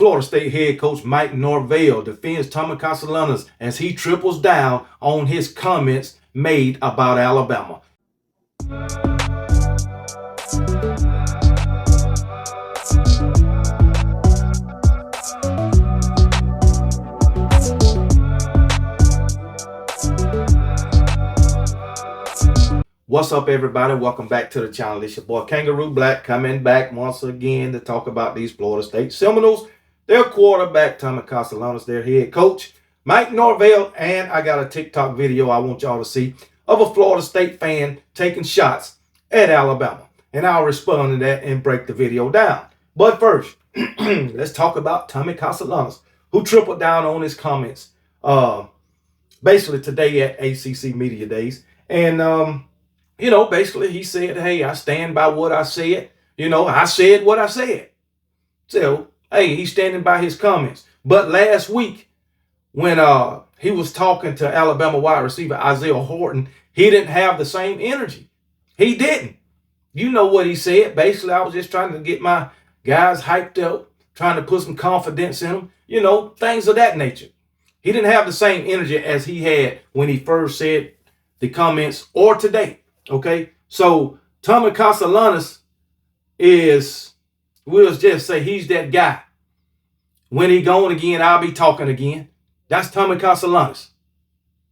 Florida State head coach Mike Norvell defends Tommy Castellanos as he triples down on his comments made about Alabama. What's up, everybody? Welcome back to the channel. It's your boy Kangaroo Black coming back once again to talk about these Florida State Seminoles, their quarterback Tommy Castellanos, their head coach Mike Norvell, and I got a TikTok video I want y'all to see of a Florida State fan taking shots at Alabama, and I'll respond to that and break the video down. But first, let's talk about Tommy Castellanos, who tripled down on his comments basically today at ACC Media Days, and basically he said, hey, I stand by what I said. I said what I said. So, hey, he's standing by his comments. But last week, when he was talking to Alabama wide receiver Isaiah Horton, he didn't have the same energy. He didn't. You know what he said. Basically, I was just trying to get my guys hyped up, trying to put some confidence in them, things of that nature. He didn't have the same energy as he had when he first said the comments or today. Okay, so Tommy Castellanos we'll just say he's that guy. When he going again, I'll be talking again. That's Tommy Castellanos.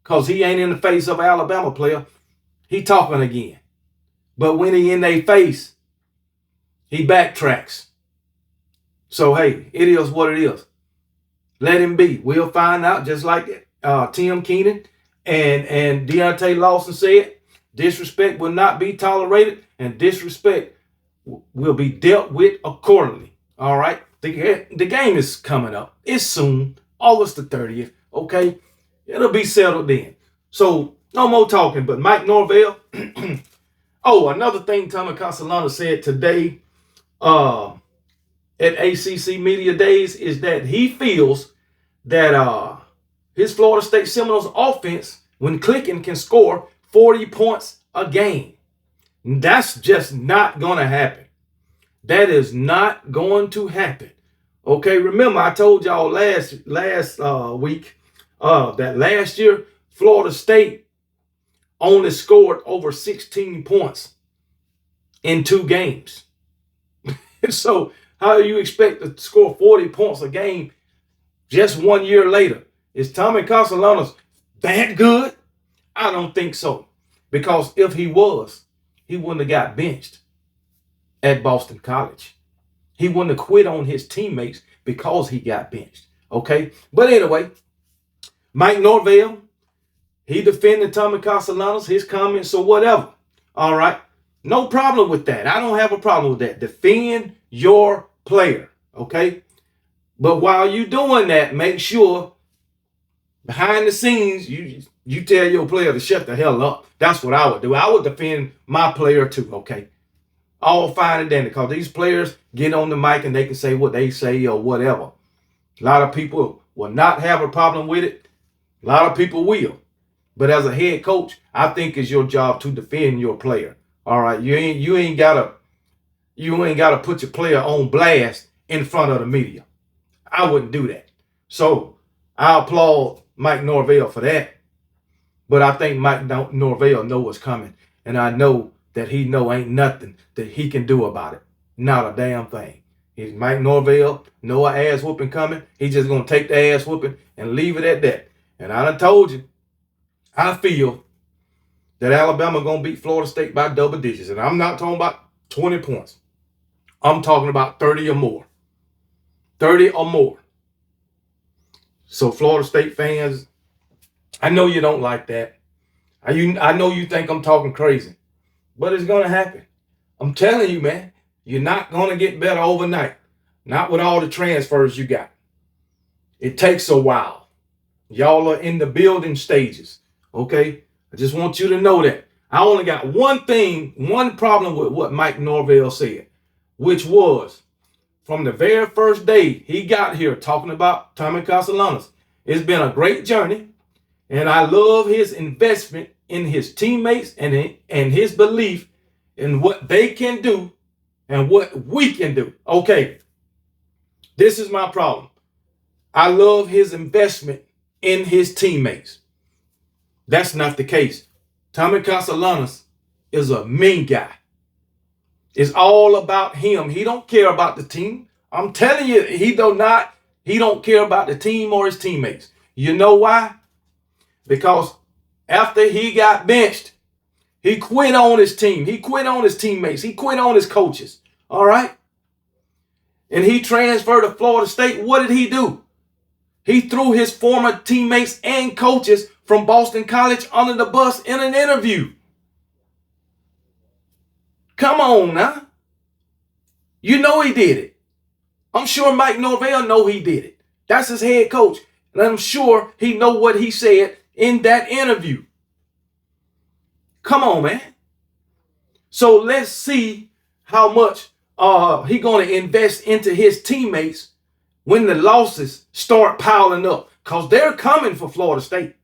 Because he ain't in the face of an Alabama player. He talking again. But when he in their face, he backtracks. So, hey, it is what it is. Let him be. We'll find out, just like Tim Keenan and Deontay Lawson said. Disrespect will not be tolerated, and disrespect will be dealt with accordingly. All right? The game is coming up. It's soon, August the 30th. Okay? It'll be settled then. So, no more talking, but Mike Norvell. Oh, another thing Tommy Castellanos said today at ACC Media Days is that he feels that his Florida State Seminoles offense, when clicking, can score 40 points a game. That's just not going to happen. That is not going to happen. Okay, remember I told y'all last week that last year Florida State only scored over 16 points in 2 games. So how do you expect to score 40 points a game just 1 year later? Is Tommy Castellanos that good? I don't think so. Because if he was, he wouldn't have got benched at Boston College. He wouldn't have quit on his teammates because he got benched. Okay? But anyway, Mike Norvell, he defended Tommy Castellanos, his comments or whatever. All right? No problem with that. I don't have a problem with that. Defend your player. Okay? But while you're doing that, make sure behind the scenes, you tell your player to shut the hell up. That's what I would do. I would defend my player too, okay? All fine and dandy, because these players get on the mic and they can say what they say or whatever. A lot of people will not have a problem with it. A lot of people will. But as a head coach, I think it's your job to defend your player. All right, you ain't gotta put your player on blast in front of the media. I wouldn't do that. So I applaud Mike Norvell for that. But I think Mike Norvell know what's coming. And I know that he ain't nothing that he can do about it. Not a damn thing. If Mike Norvell know an ass whooping coming, he's just going to take the ass whooping and leave it at that. And I done told you, I feel that Alabama going to beat Florida State by double digits. And I'm not talking about 20 points. I'm talking about 30 or more. 30 or more. So Florida State fans, I know you don't like that. I know you think I'm talking crazy. But it's going to happen. I'm telling you, man, you're not going to get better overnight. Not with all the transfers you got. It takes a while. Y'all are in the building stages. Okay? I just want you to know that. I only got one problem with what Mike Norvell said, which was from the very first day he got here talking about Tommy Castellanos. It's been a great journey. And I love his investment in his teammates and his belief in what they can do and what we can do. Okay. This is my problem. I love his investment in his teammates. That's not the case. Tommy Castellanos is a mean guy. It's all about him. He don't care about the team. I'm telling you, he don't care about the team or his teammates. You know why? Because after he got benched, he quit on his team. He quit on his teammates. He quit on his coaches. All right? And he transferred to Florida State. What did he do? He threw his former teammates and coaches from Boston College under the bus in an interview. Come on now. You know he did it. I'm sure Mike Norvell know he did it. That's his head coach. And I'm sure he know what he said in that interview. Come on, man. So let's see how much he going to invest into his teammates when the losses start piling up. Because they're coming for Florida State.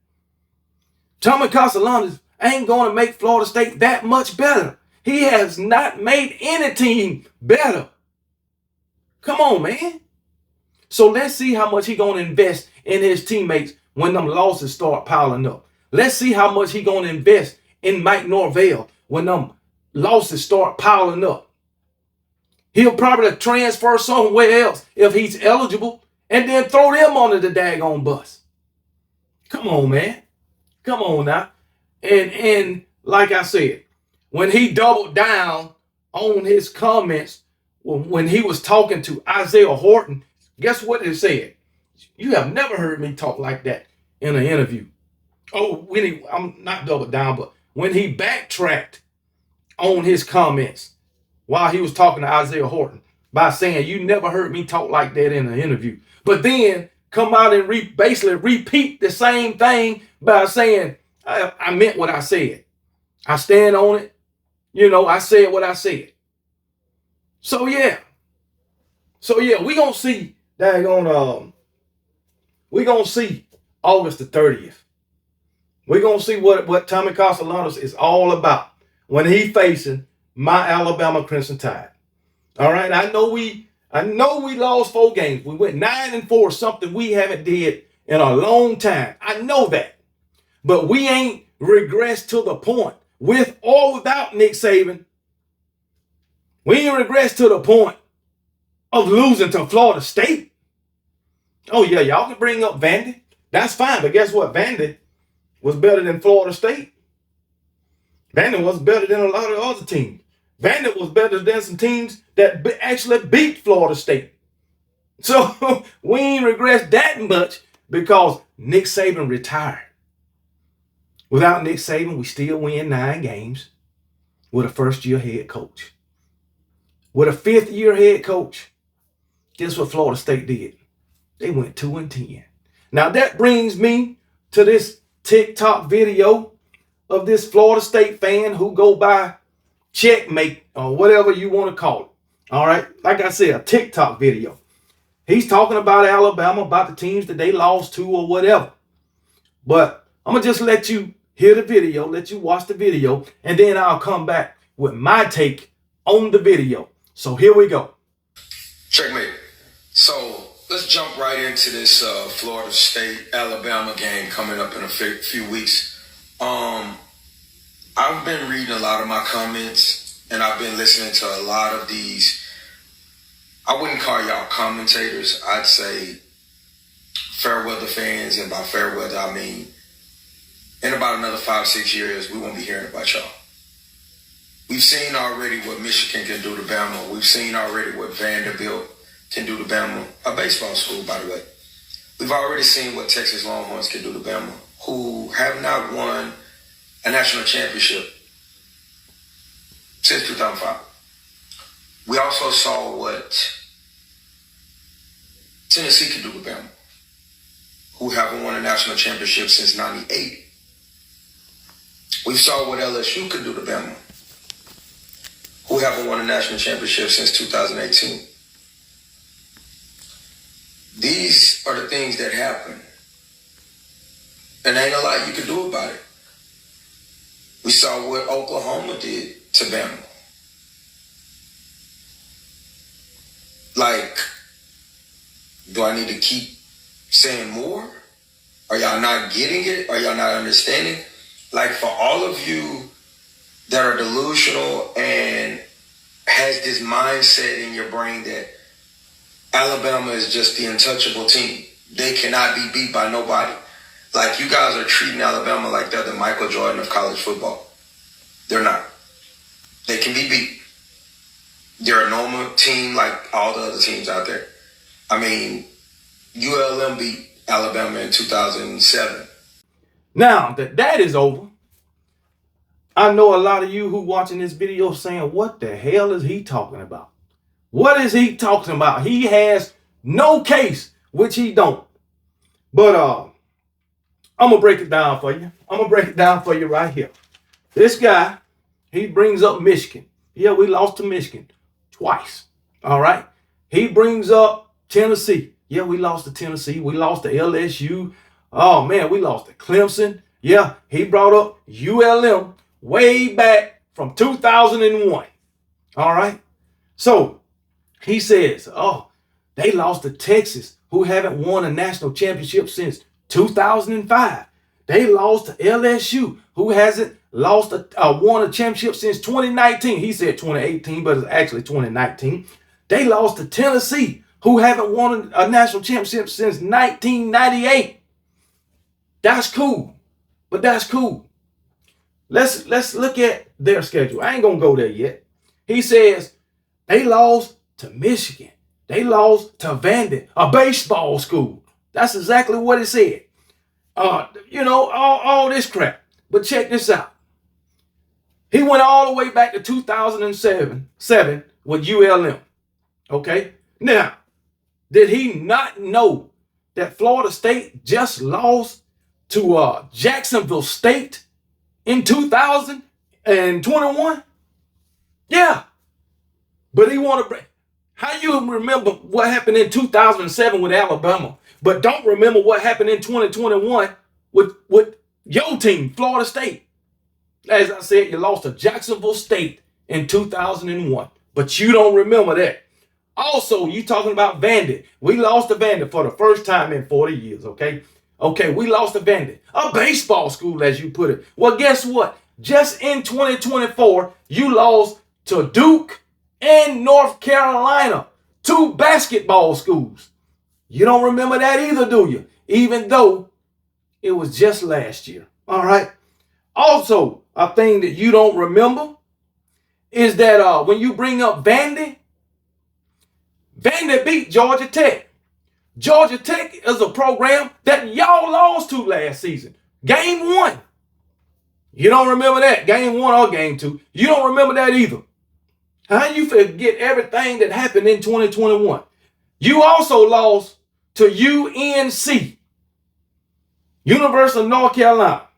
Tommy Castellanos ain't going to make Florida State that much better. He has not made any team better. Come on, man. So let's see how much he going to invest in his teammates when them losses start piling up. Let's see how much he going to invest in Mike Norvell when them losses start piling up. He'll probably transfer somewhere else if he's eligible and then throw them under the daggone bus. Come on, man. Come on now. And like I said, when he doubled down on his comments when he was talking to Isaiah Horton, guess what it said? You have never heard me talk like that in an interview. Oh, I'm not doubled down, but when he backtracked on his comments while he was talking to Isaiah Horton by saying, you never heard me talk like that in an interview. But then come out and basically repeat the same thing by saying, I meant what I said. I stand on it. You know, I said what I said. So yeah, we're going to see we're going to see August the 30th. We're going to see what Tommy Castellanos is all about when he facing my Alabama Crimson Tide. All right, I know we lost 4 games. We went 9-4, something we haven't did in a long time. I know that. But we ain't regressed to the point, with or without Nick Saban. We ain't regressed to the point of losing to Florida State. Oh, yeah, y'all can bring up Vandy. That's fine, but guess what? Vandy was better than Florida State. Vandy was better than a lot of other teams. Vandy was better than some teams that actually beat Florida State. So we ain't regressed that much because Nick Saban retired. Without Nick Saban, we still win 9 games with a first-year head coach. With a 5th-year head coach, guess what Florida State did? They went 2-10. Now that brings me to this TikTok video of this Florida State fan who go by Checkmate or whatever you want to call it. All right, like I said, a TikTok video. He's talking about Alabama, about the teams that they lost to or whatever. But I'm going to just let you hear the video, let you watch the video, and then I'll come back with my take on the video. So here we go. Checkmate. So let's jump right into this Florida State Alabama game coming up in a few weeks. I've been reading a lot of my comments, and I've been listening to a lot of these. I wouldn't call y'all commentators. I'd say fair weather fans, and by fair weather I mean in about another 5-6 years we won't be hearing about y'all. We've seen already what Michigan can do to Bama. We've seen already what Vanderbilt can do to Bama, a baseball school, by the way. We've already seen what Texas Longhorns can do to Bama, who have not won a national championship since 2005. We also saw what Tennessee can do to Bama, who haven't won a national championship since 98. We saw what LSU can do to Bama, who haven't won a national championship since 2018. These are the things that happen. And ain't a lot you can do about it. We saw what Oklahoma did to Bama. Like, Do I need to keep saying more? Are y'all not getting it? Are y'all not understanding? Like, for all of you that are delusional and has this mindset in your brain that Alabama is just the untouchable team. They cannot be beat by nobody. Like, you guys are treating Alabama like they're the Michael Jordan of college football. They're not. They can be beat. They're a normal team like all the other teams out there. I mean, ULM beat Alabama in 2007. Now that that is over, I know a lot of you who watching this video saying, what the hell is he talking about? What is he talking about? He has no case, which he don't. But I'm going to break it down for you. I'm going to break it down for you right here. This guy, he brings up Michigan. Yeah, we lost to Michigan twice. All right. He brings up Tennessee. Yeah, we lost to Tennessee. We lost to LSU. Oh, man, we lost to Clemson. Yeah, he brought up ULM way back from 2001. All right. So he says, oh, they lost to Texas, who haven't won a national championship since 2005. They lost to LSU, who hasn't won a championship since 2019. He said 2018, but it's actually 2019. They lost to Tennessee, who haven't won a national championship since 1998. That's cool, but that's cool. Let's look at their schedule. I ain't gonna go there yet. He says they lost to Michigan. They lost to Vandy, a baseball school. That's exactly what it said. All this crap. But check this out. He went all the way back to 2007 with ULM. Okay? Now, did he not know that Florida State just lost to Jacksonville State in 2021? Yeah. But he want to bring... How you remember what happened in 2007 with Alabama, but don't remember what happened in 2021 with your team, Florida State? As I said, you lost to Jacksonville State in 2001, but you don't remember that. Also, you talking about Vandy. We lost to Vandy for the first time in 40 years, okay? Okay, we lost to Vandy, a baseball school, as you put it. Well, guess what? Just in 2024, you lost to Duke and North Carolina, 2 basketball schools. You don't remember that either, do you? Even though it was just last year. All right. Also, a thing that you don't remember is that when you bring up Vandy beat Georgia Tech. Georgia Tech is a program that y'all lost to last season. Game 1. You don't remember that. Game 1 or game 2. You don't remember that either. How you forget everything that happened in 2021? You also lost to UNC, University of North Carolina,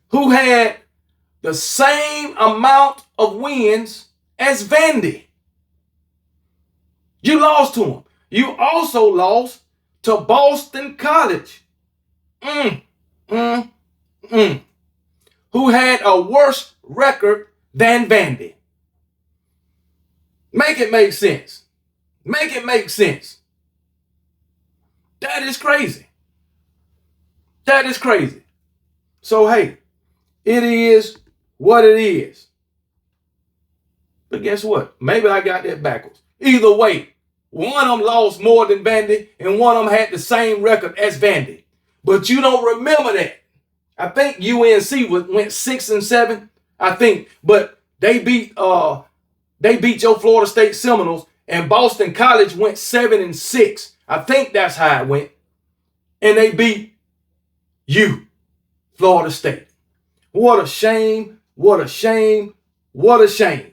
who had the same amount of wins as Vandy. You lost to them. You also lost to Boston College, who had a worse record than Vandy. Make it make sense. Make it make sense. That is crazy. That is crazy. So, hey, it is what it is. But guess what? Maybe I got that backwards. Either way, one of them lost more than Vandy, and one of them had the same record as Vandy. But you don't remember that. I think UNC went 6-7. I think, but they beat your Florida State Seminoles, and Boston College went 7-6. I think that's how it went. And they beat you, Florida State. What a shame. What a shame. What a shame.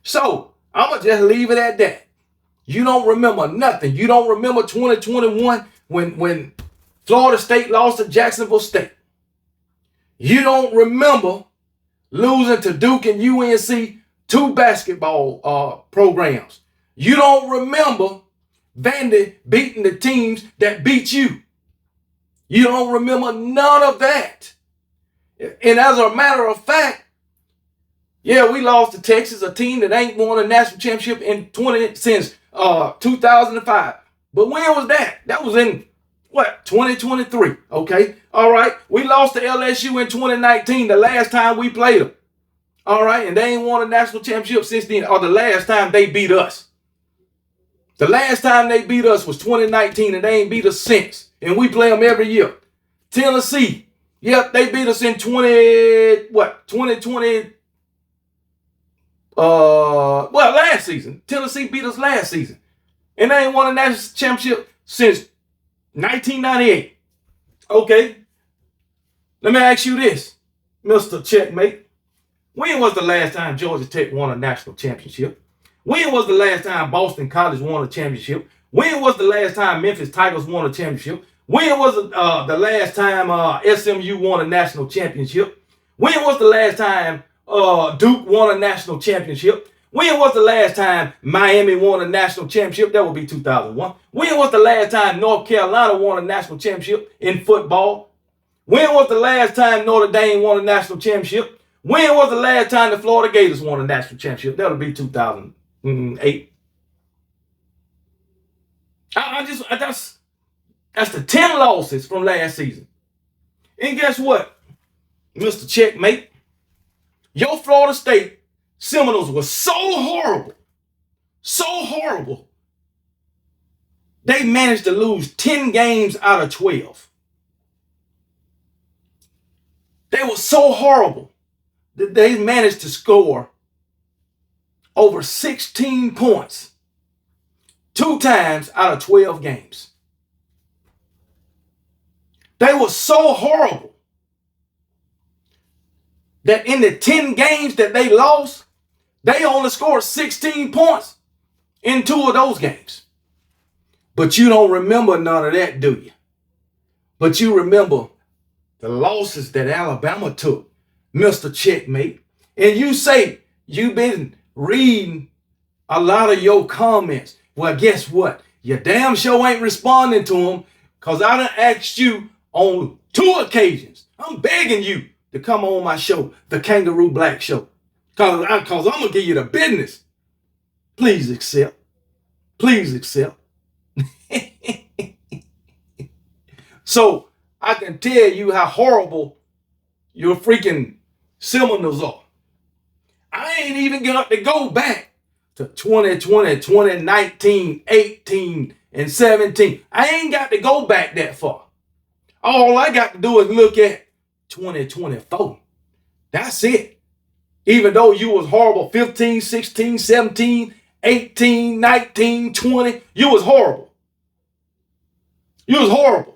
So, I'm going to just leave it at that. You don't remember nothing. You don't remember 2021 when Florida State lost to Jacksonville State. You don't remember losing to Duke and UNC, 2 basketball programs. You don't remember Vandy beating the teams that beat you. You don't remember none of that. And as a matter of fact, yeah, we lost to Texas, a team that ain't won a national championship since 2005. But when was that? That was in, what, 2023. Okay. All right. We lost to LSU in 2019, the last time we played them. All right. And they ain't won a national championship since then, or the last time they beat us. The last time they beat us was 2019, and they ain't beat us since. And we play them every year. Tennessee, yep, they beat us in 2020. Last season. Tennessee beat us last season. And they ain't won a national championship since 1998. Okay. Let me ask you this, Mr. Checkmate. When was the last time Georgia Tech won a national championship? When was the last time Boston College won a championship? When was the last time Memphis Tigers won a championship? When was the last time SMU won a national championship? When was the last time Duke won a national championship? When was the last time Miami won a national championship? That would be 2001. When was the last time North Carolina won a national championship in football? When was the last time Notre Dame won a national championship? When was the last time the Florida Gators won a national championship? That would be 2008. That's the 10 losses from last season. And guess what, Mr. Checkmate? Your Florida State Seminoles were so horrible, they managed to lose 10 games out of 12. They were so horrible that they managed to score over 16 points 2 times out of 12 games. They were so horrible that in the 10 games that they lost, they only scored 16 points in 2 of those games. But you don't remember none of that, do you? But you remember the losses that Alabama took, Mr. Checkmate. And you say you've been reading a lot of your comments. Well, guess what? You damn sure ain't responding to them, because I done asked you on 2 occasions. I'm begging you to come on my show, the Kangaroo Black Show, because I'm going to give you the business. Please accept. Please accept. So I can tell you how horrible your freaking Seminoles are. I ain't even got to go back to 2020, 2019, 18, and 17. I ain't got to go back that far. All I got to do is look at 2024. That's it. Even though you was horrible 15, 16, 17, 18, 19, 20, you was horrible. You was horrible.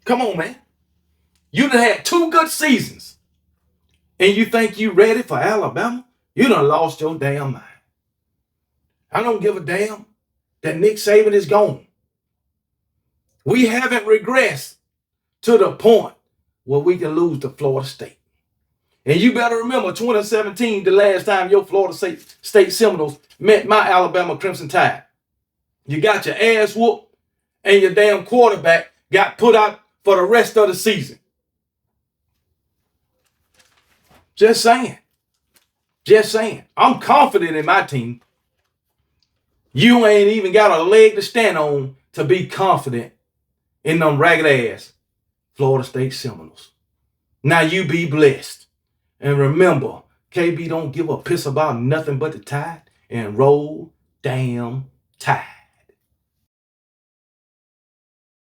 Come on, man. You done had 2 good seasons. And you think you ready for Alabama? You done lost your damn mind. I don't give a damn that Nick Saban is gone. We haven't regressed to the point where we can lose to Florida State. And you better remember 2017, the last time your Florida State Seminoles met my Alabama Crimson Tide. You got your ass whooped and your damn quarterback got put out for the rest of the season. Just saying. Just saying. I'm confident in my team. You ain't even got a leg to stand on to be confident in them ragged ass Florida State Seminoles. Now you be blessed. And remember, KB don't give a piss about nothing but the Tide, and roll damn Tide.